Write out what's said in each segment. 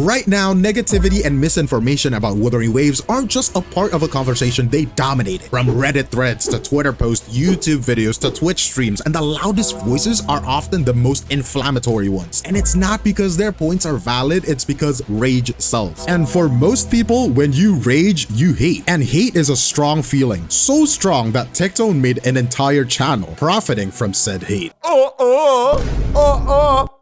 Right now, negativity and misinformation about Wuthering Waves aren't just a part of a conversation, they dominate it. From Reddit threads to Twitter posts, YouTube videos to Twitch streams, and the loudest voices are often the most inflammatory ones. And it's not because their points are valid, it's because rage sells. And for most people, when you rage, you hate. And hate is a strong feeling, so strong that Tectone made an entire channel profiting from said hate.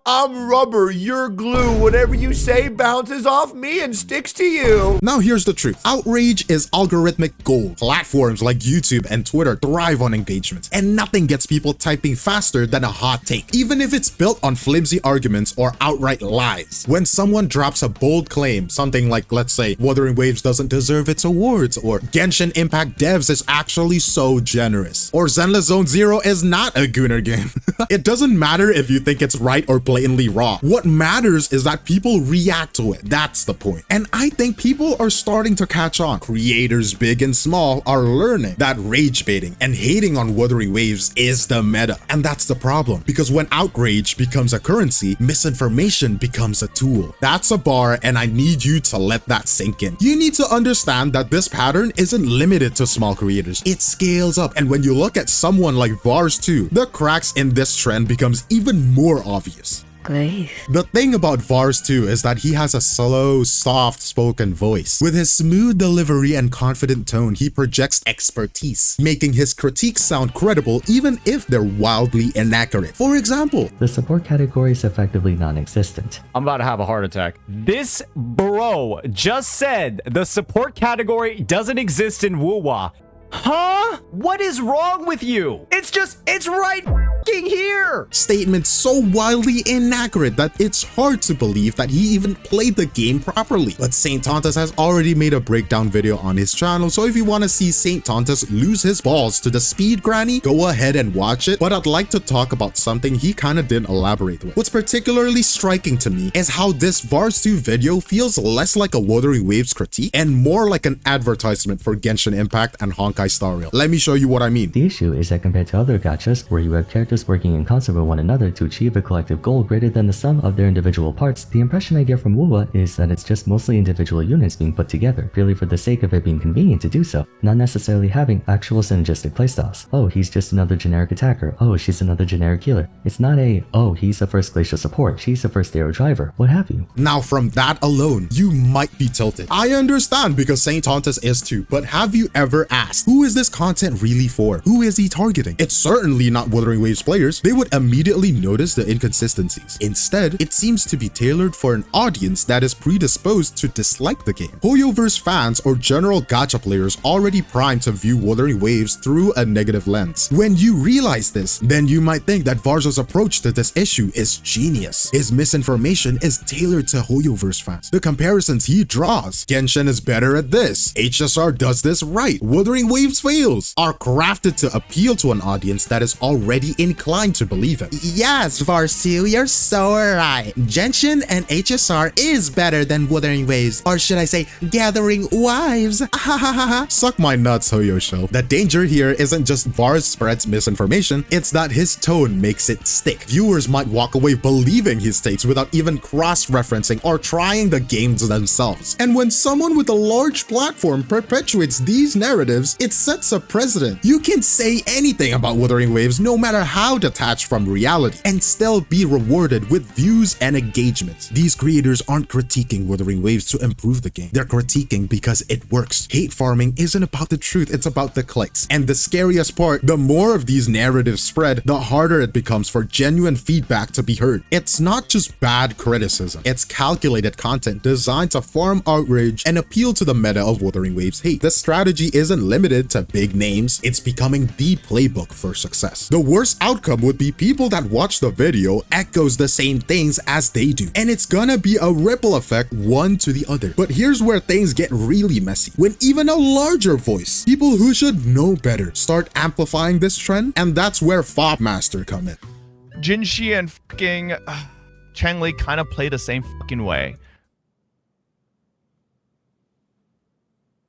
I'm rubber, you're glue. Whatever you say bounces off me and sticks to you. Now here's the truth. Outrage is algorithmic gold. Platforms like YouTube and Twitter thrive on engagement, and nothing gets people typing faster than a hot take, even if it's built on flimsy arguments or outright lies. When someone drops a bold claim, something like, let's say, Wuthering Waves doesn't deserve its awards, or Genshin Impact devs is actually so generous, or Zenless Zone Zero is not a Gunner game. It doesn't matter if you think it's right or blatantly wrong. What matters is that people react to it. That's the point. And I think people are starting to catch on. Creators big and small are learning that rage baiting and hating on Wuthering Waves is the meta. And that's the problem, because when outrage becomes a currency, misinformation becomes a tool. That's a bar, and I need you to let that sink in. You need to understand that this pattern isn't limited to small creators. It scales up, and when you look at someone like Vars Two, the cracks in this trend becomes even more obvious. The thing about Vars Two is that he has a slow, soft-spoken voice. With his smooth delivery and confident tone, he projects expertise, making his critiques sound credible even if they're wildly inaccurate. For example, the support category is effectively non-existent. I'm about to have a heart attack. This bro just said the support category doesn't exist in Wuwa. Huh? What is wrong with you? It's right here. Statements so wildly inaccurate that it's hard to believe that he even played the game properly. But 𝗖ście😆😆 has already made a breakdown video on his channel, so if you want to see 𝗖ście😆😆 lose his balls to the speed granny, go ahead and watch it. But I'd like to talk about something he kind of didn't elaborate with. What's particularly striking to me is how this Vars Two video feels less like a Wuthering Waves critique and more like an advertisement for Genshin Impact and Honkai Star Rail. Let me show you what I mean. The issue is that compared to other gachas, where you have characters working in concert with one another to achieve a collective goal greater than the sum of their individual parts, the impression I get from Wuwa is that it's just mostly individual units being put together, purely for the sake of it being convenient to do so, not necessarily having actual synergistic playstyles. Oh, he's just another generic attacker. Oh, she's another generic healer. It's not a, oh, he's the first glacial support, she's the first arrow driver, what have you. Now from that alone, you might be tilted. I understand, because 𝗖ście😆😆😆 is too, but have you ever asked, who is this content really for? Who is he targeting? It's certainly not Wuthering Waves players. They would immediately notice the inconsistencies. Instead, it seems to be tailored for an audience that is predisposed to dislike the game. Hoyoverse fans or general gacha players already primed to view Wuthering Waves through a negative lens. When you realize this, then you might think that Vars' approach to this issue is genius. His misinformation is tailored to Hoyoverse fans. The comparisons he draws, Genshin is better at this, HSR does this right, Wuthering Waves fails, are crafted to appeal to an audience that is already inclined to believe it. Yes, Vars Two, you're so right. Genshin and HSR is better than Wuthering Waves, or should I say, Gathering Wives. Suck my nuts, Hoyosho. The danger here isn't just Vars spreads misinformation, it's that his tone makes it stick. Viewers might walk away believing his takes without even cross-referencing or trying the games themselves. And when someone with a large platform perpetuates these narratives, it sets a precedent. You can say anything about Wuthering Waves, no matter how detached from reality, and still be rewarded with views and engagements. These creators aren't critiquing Wuthering Waves to improve the game. They're critiquing because it works. Hate farming isn't about the truth, it's about the clicks. And the scariest part, the more of these narratives spread, the harder it becomes for genuine feedback to be heard. It's not just bad criticism, it's calculated content designed to farm outrage and appeal to the meta of Wuthering Waves hate. The strategy isn't limited to big names, it's becoming the playbook for success. The worst outcome would be people that watch the video echoes the same things as they do, and it's gonna be a ripple effect one to the other. But here's where things get really messy. When even a larger voice, people who should know better, start amplifying this trend, and that's where Fob Master come in. Jinshi and fucking Changli kind of play the same fucking way.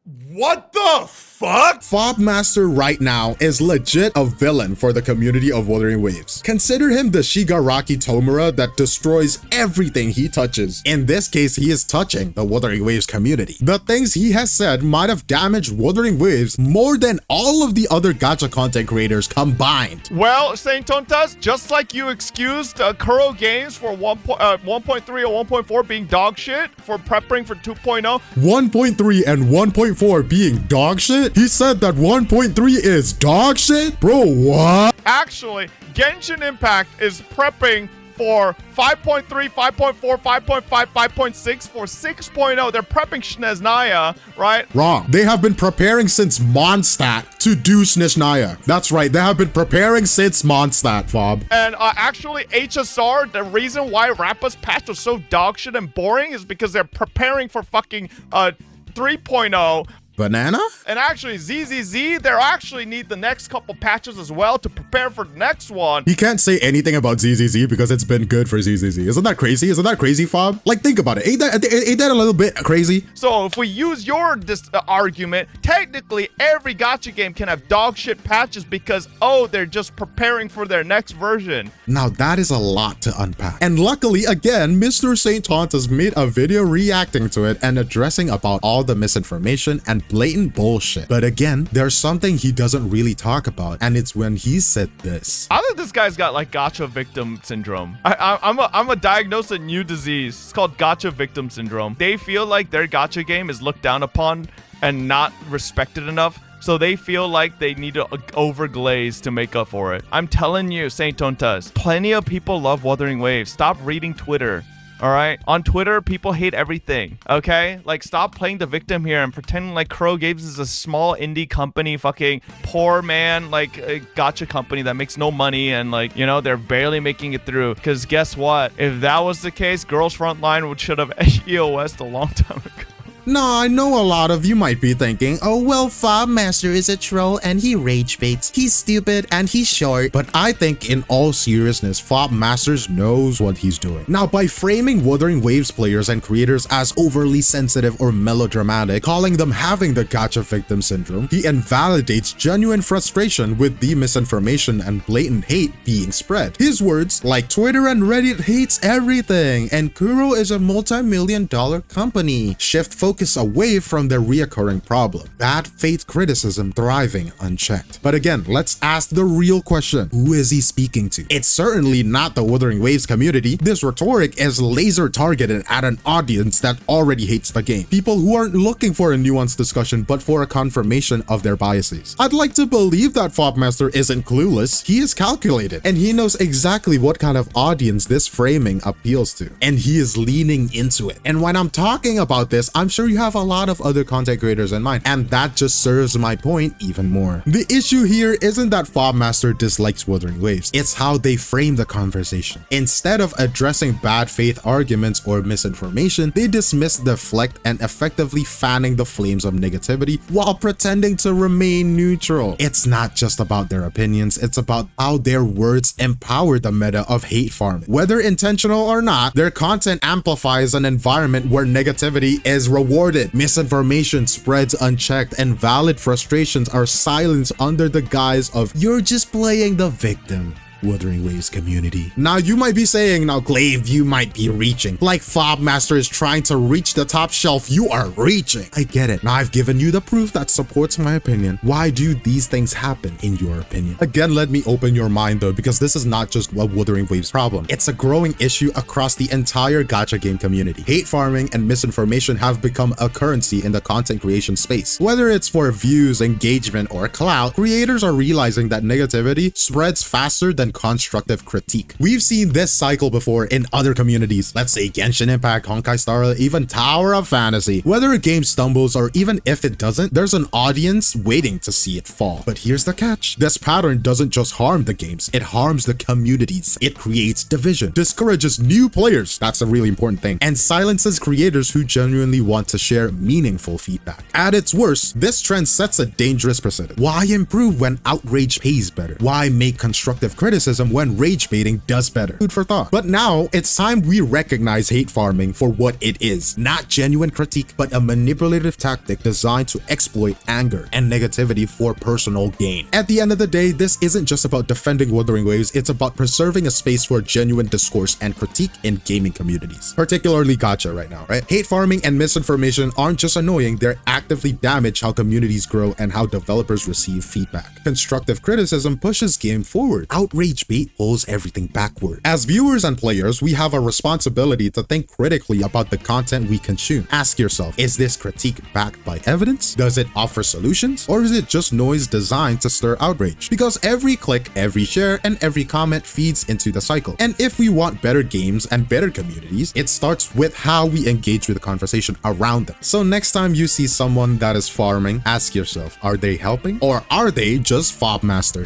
What the fuck? Fob Master right now is legit a villain for the community of Wuthering Waves. Consider him the 𝗖cie𝗽𝗆𝗆𝗵𝘁 that destroys everything he touches. In this case, he is touching the Wuthering Waves community. The things he has said might have damaged Wuthering Waves more than all of the other gacha content creators combined. Well, 𝗖ście𝗍𝗆𝗆𝗆, just like you excused 𝗖ście Games for 1.3 or 1.4 being dog shit for prepping for 2.0. 1.3 and 1.4 being dog shit? He said that 1.3 is dog shit? Bro, what? Actually, Genshin Impact is prepping for 5.3, 5.4, 5.5, 5.6 for 6.0. They're prepping 𝗖ście𝗍𝗍𝗆, right? Wrong. They have been preparing since Mondstadt to do 𝗖ście𝗍𝗍𝗆. That's right. They have been preparing since Mondstadt, Fob. And actually, HSR, the reason why Rappa's patch was so dog shit and boring is because they're preparing for fucking 3.0. Banana? And actually, 𝗖𝗍𝗍, they actually need the next couple patches as well to prepare for the next one. He can't say anything about 𝗖𝗍𝗍 because it's been good for 𝗖𝗍𝗍. Isn't that crazy? Isn't that crazy, Fob? Like, think about it. Ain't that a little bit crazy? So if we use your argument, technically every gacha game can have dog shit patches because, oh, they're just preparing for their next version. Now, that is a lot to unpack. And luckily, again, Mr. 𝗖𝗍𝗆𝗆𝗆 made a video reacting to it and addressing about all the misinformation and blatant bullshit. But again, there's something he doesn't really talk about, and it's when he said this. I think this guy's got like gacha victim syndrome. I'm a diagnosed a new disease. It's called gacha victim syndrome. They feel like their gacha game is looked down upon and not respected enough. So they feel like they need to overglaze to make up for it. I'm telling you, 𝗖𝗍𝗆𝗆𝗆𝗆, plenty of people love Wuthering Waves. Stop reading Twitter. All right, on Twitter, people hate everything. Okay, like stop playing the victim here and pretending like 𝗖 Games is a small indie company, fucking poor man, like a gacha company that makes no money and like, you know, they're barely making it through. Because guess what? If that was the case, Girls Frontline should have EOS'd a long time ago. Now, I know a lot of you might be thinking, oh well, Fob Master is a troll and he rage baits. He's stupid and he's short. But I think in all seriousness, Fob Masters knows what he's doing. Now, by framing Wuthering Waves players and creators as overly sensitive or melodramatic, calling them having the gacha victim syndrome, he invalidates genuine frustration with the misinformation and blatant hate being spread. His words, like Twitter and Reddit hates everything and 𝗖 is a multi-million-dollar company, shift focus away from their reoccurring problem. Bad faith criticism thriving unchecked. But again, let's ask the real question. Who is he speaking to? It's certainly not the Wuthering Waves community. This rhetoric is laser targeted at an audience that already hates the game. People who aren't looking for a nuanced discussion but for a confirmation of their biases. I'd like to believe that Fob Master isn't clueless. He is calculated and he knows exactly what kind of audience this framing appeals to. And he is leaning into it. And when I'm talking about this, I'm sure you have a lot of other content creators in mind, and that just serves my point even more. The issue here isn't that Fob Master dislikes Wuthering Waves, it's how they frame the conversation. Instead of addressing bad faith arguments or misinformation, they dismiss, deflect, and effectively fanning the flames of negativity while pretending to remain neutral. It's not just about their opinions, it's about how their words empower the meta of hate farming. Whether intentional or not, their content amplifies an environment where negativity is rewarded. Misinformation spreads unchecked and valid frustrations are silenced under the guise of "you're just playing the victim." Wuthering Waves community. Now you might be saying, now Glaive, you might be reaching. Like Fob Master is trying to reach the top shelf, you are reaching. I get it. Now I've given you the proof that supports my opinion. Why do these things happen in your opinion? Again, let me open your mind though, because this is not just a Wuthering Waves problem. It's a growing issue across the entire gacha game community. Hate farming and misinformation have become a currency in the content creation space. Whether it's for views, engagement, or clout, creators are realizing that negativity spreads faster than constructive critique. We've seen this cycle before in other communities. Let's say Genshin Impact, Honkai Star Rail, even Tower of Fantasy. Whether a game stumbles or even if it doesn't, there's an audience waiting to see it fall. But here's the catch. This pattern doesn't just harm the games, it harms the communities. It creates division, discourages new players, that's a really important thing, and silences creators who genuinely want to share meaningful feedback. At its worst, this trend sets a dangerous precedent. Why improve when outrage pays better? Why make constructive criticism criticism when rage baiting does better. Food for thought. But now it's time we recognize hate farming for what it is. Not genuine critique, but a manipulative tactic designed to exploit anger and negativity for personal gain. At the end of the day, this isn't just about defending Wuthering Waves, it's about preserving a space for genuine discourse and critique in gaming communities. Particularly gacha right now, right? Hate farming and misinformation aren't just annoying, they're actively damage how communities grow and how developers receive feedback. Constructive criticism pushes game forward. Outrage bait pulls everything backward. As viewers and players, we have a responsibility to think critically about the content we consume. Ask yourself, is this critique backed by evidence? Does it offer solutions? Or is it just noise designed to stir outrage? Because every click, every share, and every comment feeds into the cycle. And if we want better games and better communities, it starts with how we engage with the conversation around them. So next time you see someone that is farming, ask yourself, are they helping? Or are they just fob masters?